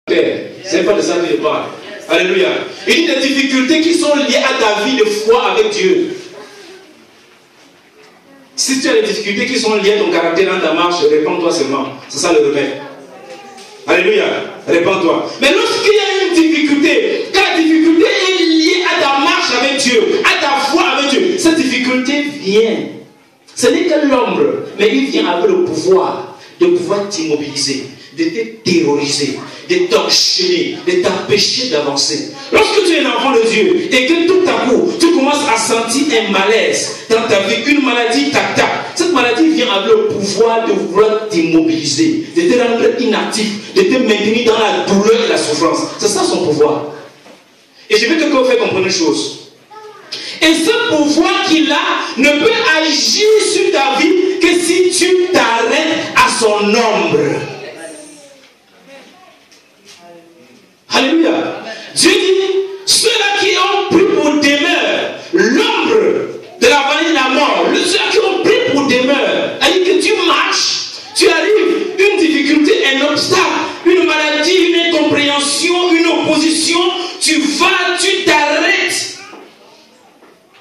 C'est pas de ça que je parle. Alléluia. Il y a des difficultés qui sont liées à ta vie de foi avec Dieu. Si tu as des difficultés qui sont liées à ton caractère dans ta marche, répands-toi seulement. C'est ça le remède. Alléluia. Répands-toi. Mais lorsqu'il y a une difficulté, quand la difficulté est liée à ta marche avec Dieu, à ta foi avec Dieu, cette difficulté vient. Ce n'est que l'ombre, mais il vient avec le pouvoir de pouvoir t'immobiliser, de te terroriser, de t'enchaîner, de t'empêcher d'avancer. Lorsque tu es un enfant de Dieu et que tout à coup, tu commences à sentir un malaise dans ta vie, une maladie t'attaque, cette maladie vient avec le pouvoir de vouloir t'immobiliser, de te rendre inactif, de te maintenir dans la douleur et la souffrance. C'est ça son pouvoir. Et je veux que vous fassiez comprendre une chose. Et ce pouvoir qu'il a ne peut agir sur ta vie que si tu t'arrêtes à son ombre. Alléluia. Dieu dit, ceux-là qui ont pris pour demeure l'ombre de la vallée de la mort, ceux-là qui ont pris pour demeure, c'est-à-dire que tu marches, tu arrives, une difficulté, un obstacle, une maladie, une incompréhension, une opposition, tu vas, tu t'arrêtes.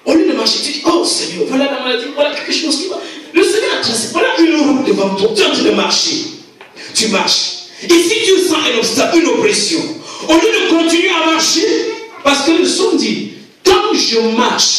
Au lieu de marcher, tu dis, oh Seigneur, voilà la maladie, voilà quelque chose qui va. Le Seigneur a tracé, voilà une route devant toi, tu es en train de marcher. Tu marches. Et si tu sens un obstacle, une oppression, au lieu de continuer à marcher, parce que le psaume dit, quand je marche,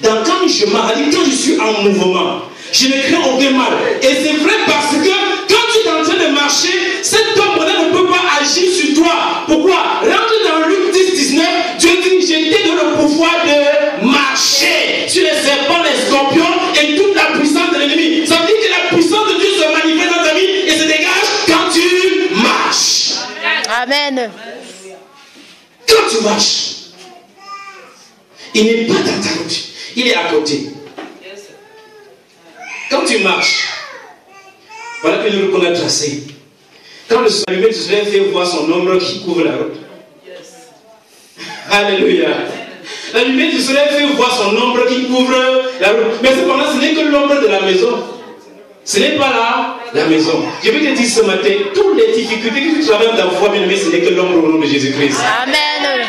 quand je suis en mouvement, je ne crains aucun mal. Et c'est vrai parce que quand tu es en train de marcher, cet ombre-là ne peut pas agir sur toi. Pourquoi? Rentre dans Luc 10, 19, Dieu dit, j'ai été dans le pouvoir de marcher sur les serpents, les scorpions et toute la puissance de l'ennemi. Ça veut dire que la puissance de Dieu se manifeste dans ta vie et se dégage quand tu marches. Amen. Quand tu marches, il n'est pas dans ta route, il est à côté. Quand tu marches, voilà une route qu'on a tracée. Quand le soleil du soleil fait voir son ombre qui couvre la route. Alléluia. La lumière du soleil fait voir son ombre qui couvre la route. Mais cependant, ce n'est que l'ombre de la maison. Ce n'est pas la maison. Je vais te dire ce matin, toutes les difficultés que tu traverses dans ta foi, bien aimé, ce n'est que l'ombre au nom de Jésus-Christ. Amen.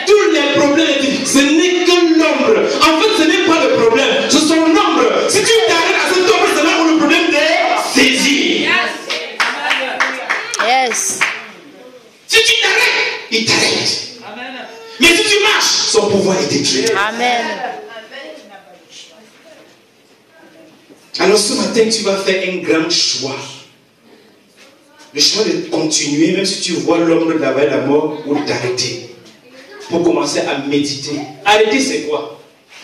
Tous les problèmes, ce n'est que l'ombre. En fait, ce n'est pas le problème, ce sont l'ombre. Si tu t'arrêtes à cette ombre, c'est là où le problème est saisi. Yes. Si tu t'arrêtes, il t'arrête. Mais si tu marches, son pouvoir est détruit. Amen. Alors ce matin, tu vas faire un grand choix. Le choix de continuer, même si tu vois l'ombre de la vallée de la mort, ou d'arrêter. Pour commencer à méditer. Arrêter, c'est quoi?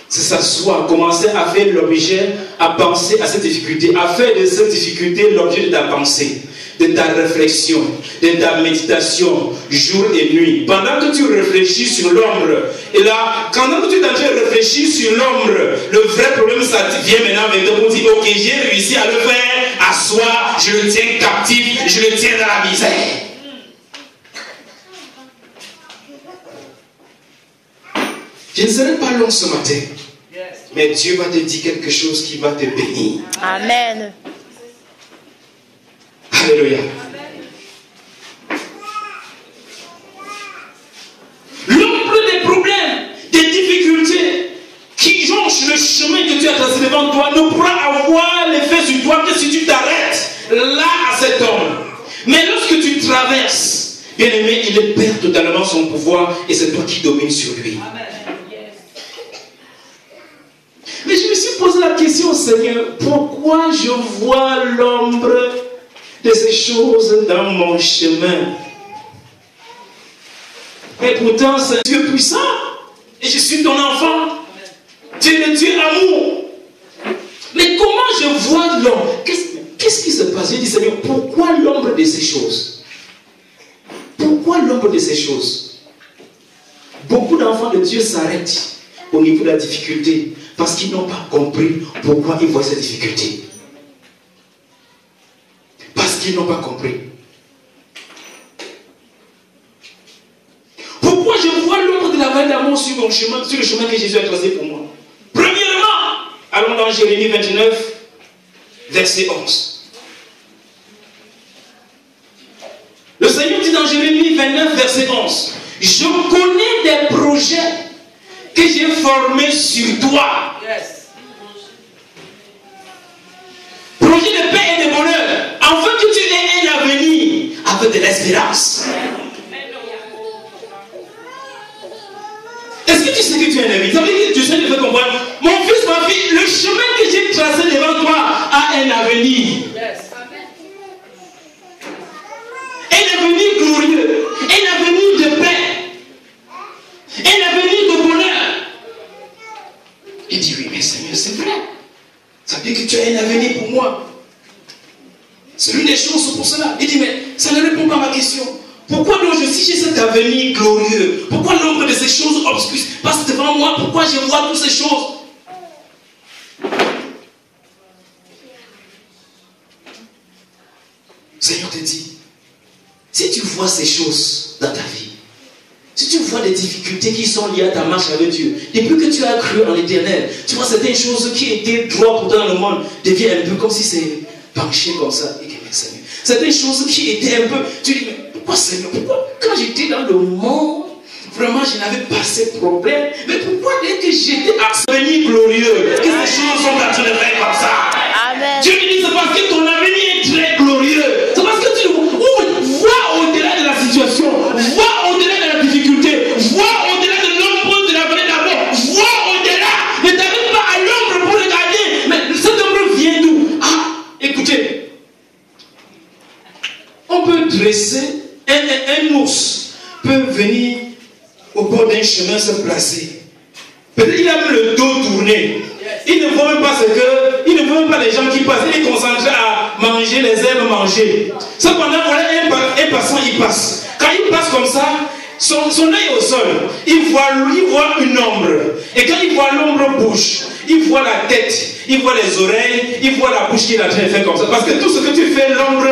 C'est s'asseoir, commencer à faire l'objet, à penser à cette difficulté, à faire de cette difficulté l'objet de ta pensée, de ta réflexion, de ta méditation, jour et nuit. Pendant que tu réfléchis sur l'ombre, et là, pendant que tu es en train de réfléchir sur l'ombre, le vrai problème, ça vient maintenant avec toi pour dire, ok, j'ai réussi à le faire, asseoir, je le tiens captif, je le tiens dans la misère. Je ne serai pas long ce matin, mais Dieu va te dire quelque chose qui va te bénir. Amen. Alléluia. L'ombre des problèmes, des difficultés qui jonchent le chemin que tu as tracé devant toi ne pourra avoir l'effet sur toi que si tu t'arrêtes là à cet ombre. Mais lorsque tu traverses, bien aimé, il perd totalement son pouvoir et c'est toi qui domines sur lui. Mais je me suis posé la question, Seigneur, pourquoi je vois l'ombre de ces choses dans mon chemin? Et pourtant, c'est Dieu puissant. Et je suis ton enfant. Dieu est Dieu amour. Mais comment je vois l'ombre? Qu'est-ce qui se passe? Je dis, Seigneur, pourquoi l'ombre de ces choses? Pourquoi l'ombre de ces choses? Beaucoup d'enfants de Dieu s'arrêtent au niveau de la difficulté parce qu'ils n'ont pas compris pourquoi ils voient cette difficulté. Parce qu'ils n'ont pas compris. Pourquoi je vois l'ombre de la vallée d'amour sur mon chemin, sur le chemin que Jésus a tracé pour moi? Premièrement, allons dans Jérémie 29, verset 11. Le Seigneur dit dans Jérémie 29, 9, verset 11. Je connais des projets que j'ai formés sur toi. Projet de paix et de bonheur. Afin que tu aies un avenir avec de l'espérance. Est-ce que tu sais que tu es un avenir? Ça veut dire que tu sais de faire comprendre. Mon fils, ma fille, le chemin que j'ai tracé devant toi a un avenir. Un avenir glorieux. Un avenir de paix. Un avenir de bonheur. Il dit oui, mais Seigneur, c'est vrai. Ça veut dire que tu as un avenir pour moi. C'est l'une des choses pour cela. Il dit, mais ça ne répond pas à ma question. Pourquoi donc si j'ai cet avenir glorieux, pourquoi l'ombre de ces choses obscures passe devant moi? Pourquoi je vois toutes ces choses? Le Seigneur te dit, si tu vois ces choses dans ta vie, si tu vois des difficultés qui sont liées à ta marche avec Dieu, depuis que tu as cru en l'Éternel, tu vois certaines choses qui étaient droites pour toi dans le monde deviennent un peu comme si c'est penché comme ça. Et que, mais Seigneur, certaines choses qui étaient un peu, tu dis, mais pourquoi Seigneur, pourquoi quand j'étais dans le monde, vraiment je n'avais pas ces problèmes, mais pourquoi dès que j'étais à ce avenir glorieux, que ces choses sont en train de faire comme ça? Amen. Dieu lui dit, c'est parce que ton avenir est très glorieux. C'est parce que tu vois au-delà de la situation, vois au-delà de la difficulté, vois au-delà de l'ombre de la vallée d'amour, vois au-delà. Ne t'arrête pas à l'ombre pour regarder. Mais cette ombre vient d'où? Ah, écoutez, on peut dresser, un ours peut venir au bord d'un chemin se placer. Peut-être qu'il a même le dos tourné. Il ne voit même pas il ne voit même pas les gens qui passent. Il est concentré à manger les herbes mangées. Cependant, voilà un passant, il passe. Quand il passe comme ça, son œil au sol, il voit une ombre. Et quand il voit l'ombre bouge, il voit la tête, il voit les oreilles, il voit la bouche qui est en train de faire comme ça. Parce que tout ce que tu fais, l'ombre,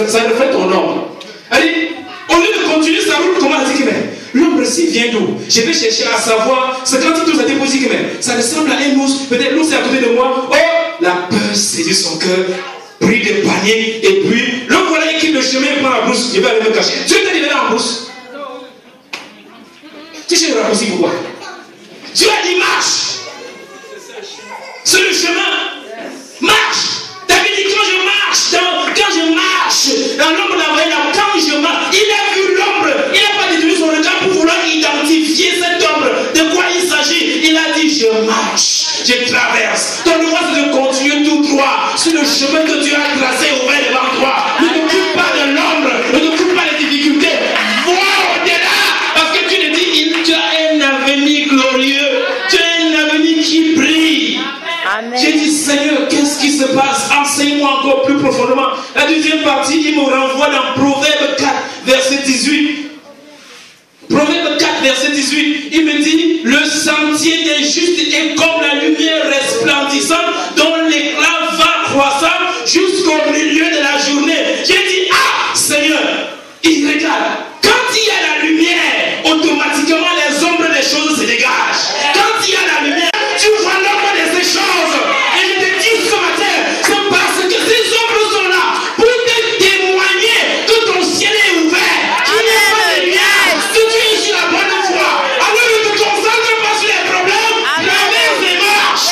ça reflète ton ombre. Allez, au lieu de continuer sa route, comment dire que l'ombre ci vient d'où? Je vais chercher à savoir. C'est quand il touche à déposer que ça ressemble à un ours. Peut-être l'ours est à côté de moi. Oh, la peur saisit son cœur, pris des paniers, et puis le voilà qui quitte le chemin et prend la brousse. Je vais aller me cacher. Dieu t'a libéré en brousse. Tu sais le raccourci pourquoi? Dieu a dit marche. C'est le chemin. Marche. David dit quand je marche dans l'ombre de la vallée, quand je marche, il a vu l'ombre. Il n'a pas détourné son regard pour vouloir identifier cette ombre. De quoi il s'agit? Il a dit je marche, je traverse. Ton devoir c'est de continuer tout droit sur le chemin que Dieu a tracé ouvert devant toi. Ne t'occupe pas de l'ombre, ne t'occupe pas des difficultés. Vois au-delà, parce que tu te dis tu as un avenir glorieux, tu as un avenir qui brille. Amen. J'ai dit Seigneur, qu'est-ce qui se passe? Enseigne-moi encore plus profondément. La deuxième partie, il me renvoie dans Proverbe 4, verset 18. Proverbe 4, verset 18, il me dit, le sentier des justes est comme la lumière resplendissante dont l'éclat va croissant jusqu'au milieu de la journée. J'ai dit, ah Seigneur, il regarde. Quand il y a la lumière, automatiquement les ombres des choses se dégagent. Quand il y a la lumière, tu vois l'ombre de ces choses. Et je te dis ce matin, c'est parce que ces ombres sont là pour te témoigner que ton ciel est ouvert. Tu n'es pas de lumière, que tu es sur la bonne voie. Alors ne te concentre pas sur les problèmes, traverse les marches.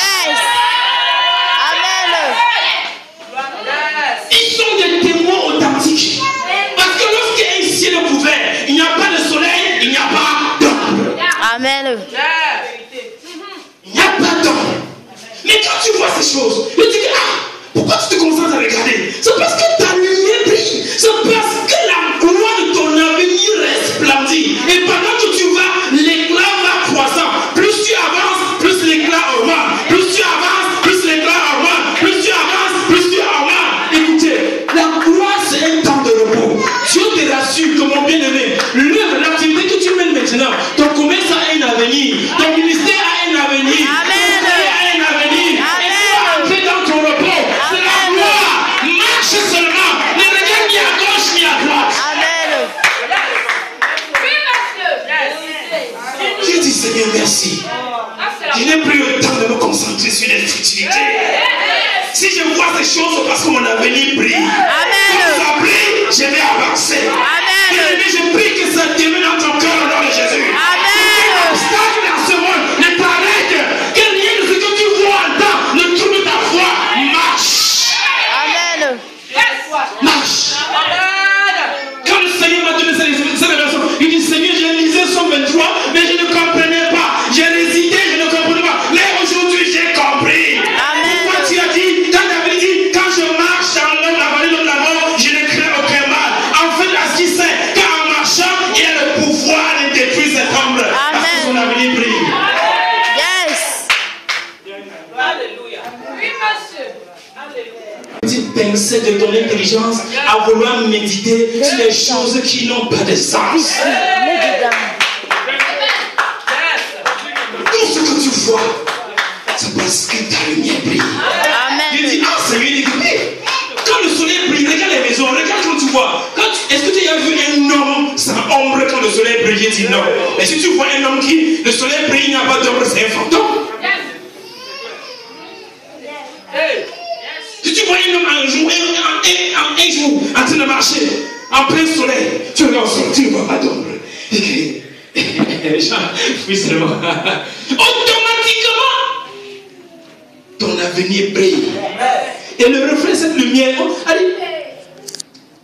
Ils sont des témoins authentiques. Parce que lorsqu'il y a un ciel couvert, il n'y a pas de soleil, il n'y a pas d'ombre. Amen. Il n'y a pas d'ombre. Mais quand tu vois ces choses, tu te dis, ah, pourquoi tu te concentres à regarder? C'est parce que ta lumière brille. C'est parce que la gloire de ton avenir resplendit. Et pendant que tu vas, l'éclat va croissant. Plus tu avances, plus l'éclat augmente. Plus tu avances, plus l'éclat augmente. Plus tu avances, plus tu augmentes. Écoutez, la gloire c'est un temps de repos. Dieu te rassure que mon bien-aimé, l'œuvre, l'activité que tu mènes maintenant, ton commerce a un avenir, ton ministère a un avenir. Amen. Seigneur, merci. Je n'ai plus le temps de me concentrer sur les futilités. Si je vois ces choses, c'est parce que mon avenir brille. Quand ça brille, je vais avancer. Amen. Bien-aimé, je prie que ça devienne dans ton cœur au nom de Jésus. Amen. Obstacle dans ce monde ne t'arrête. Que rien de ce que tu vois en temps ne trouble ta foi. Marche. Amen. Marche. Quand le Seigneur m'a donné cette révélation, il dit Seigneur, j'ai lisé Somme 23, mais je ne comprenais pas. J'ai hésité, je ne comprenais pas. Mais aujourd'hui, j'ai compris. Amen. Pourquoi tu as dit, quand David dit, quand je marche dans la vallée de la mort, je ne crains aucun mal. En fait, à ce qu'il sait, qu'en marchant, il a le pouvoir de détruire cet homme. Parce que son avenir brille. Yes. Alléluia. Oui, monsieur. Alléluia. Petite pincée de ton intelligence à vouloir méditer sur des choses qui n'ont pas de sens. Tout ce que tu vois, c'est parce que ta lumière brille. Je dis, ah Seigneur, il dit, quand le soleil brille, regarde les maisons, regarde quand tu vois. Est-ce que tu as vu un homme sans ombre quand le soleil brille? J'ai dit non. Mais si tu vois un homme qui, le soleil brille, il n'y a pas d'ombre, c'est un fantôme. Si tu vois un homme un jour en train de marcher, en plein soleil, tu regardes au sol, tu ne vois pas d'ombre. Les gens, oui seulement. Automatiquement, ton avenir brille. Et le reflet de cette lumière, allez,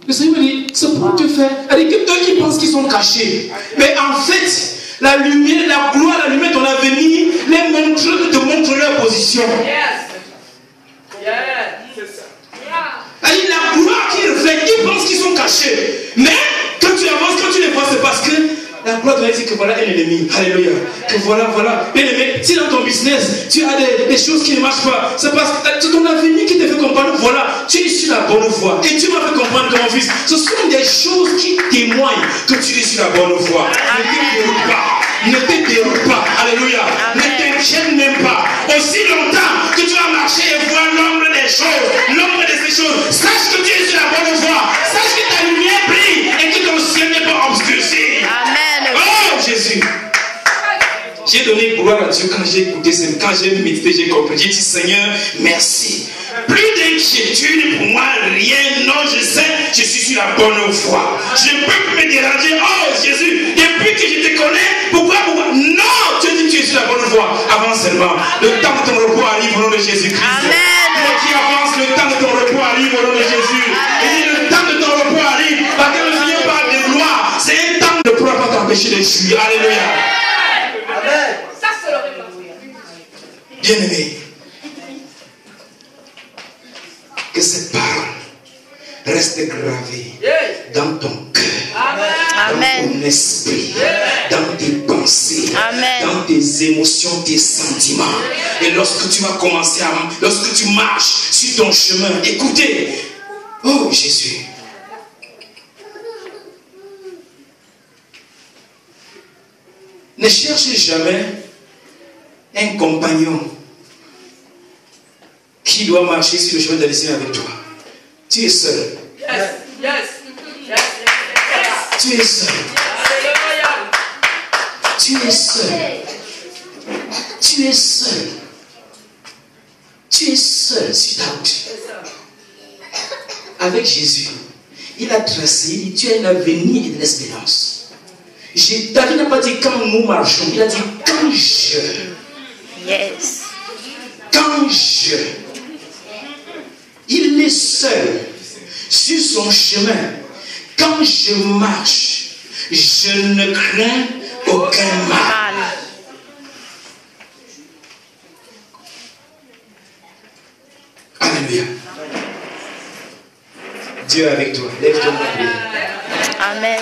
le Seigneur me dit, c'est pour te faire. Allez, que eux qui pensent qu'ils sont cachés. Mais en fait, la lumière, la gloire, la lumière de ton avenir, te montre leur position. Allez, la gloire qu'ils reflètent, ils pensent qu'ils sont cachés. Mais quand tu avances, quand tu les vois, c'est parce que la gloire doit dire que voilà un ennemi. Alléluia. Que voilà. Bien aimé, si dans ton business, tu as des choses qui ne marchent pas, c'est parce que c'est ton avenir qui te fait comprendre, voilà, tu es sur la bonne voie. Et Dieu m'a fait comprendre que mon fils, ce sont des choses qui témoignent que tu es sur la bonne voie. Ne te déroute pas. Ne te déroute pas. Alléluia. Ne t'inquiète même pas. Aussi longtemps que tu vas marcher et voir l'ombre des choses, l'ombre de ces choses, sache que tu es sur la bonne voie. Sache que ta lumière brille et que ton ciel n'est pas obscurci. Amen. Oh Jésus. J'ai donné gloire à Dieu quand j'ai écouté, quand j'ai médité, j'ai compris. J'ai dit Seigneur, merci. Plus d'inquiétude pour moi, rien. Non, je sais, je suis sur la bonne voie. Je ne peux plus me déranger. Oh Jésus, depuis que je te connais, pourquoi non, tu dis que tu es sur la bonne voie. Avance seulement. Le temps de ton repos arrive au nom de Jésus-Christ. Amen. Toi qui avance, le temps de ton repos arrive au nom de Jésus. Et le temps de ton repos arrive. Parce que le Seigneur parle de gloire. C'est un temps ne pourra pas t'empêcher de fuir. Alléluia. Amen. Ça, c'est le réponse. Bien-aimé, que cette parole reste gravée dans ton cœur, dans ton esprit, dans tes pensées, dans tes émotions, tes sentiments. Et lorsque tu vas commencer lorsque tu marches sur ton chemin, écoutez, oh Jésus, ne cherchez jamais un compagnon qui doit marcher sur le chemin de la destinée avec toi. Tu es seul. Tu es seul. Tu es seul. Tu es seul. Tu es seul sur ta route. Avec Jésus, il a tracé, il dit, tu as un avenir et de l'espérance. David n'a pas dit quand nous marchons, il a dit quand je. Yes. Quand je. Il est seul sur son chemin. Quand je marche, je ne crains aucun mal. Alléluia. Dieu est avec toi. Lève-toi. Amen.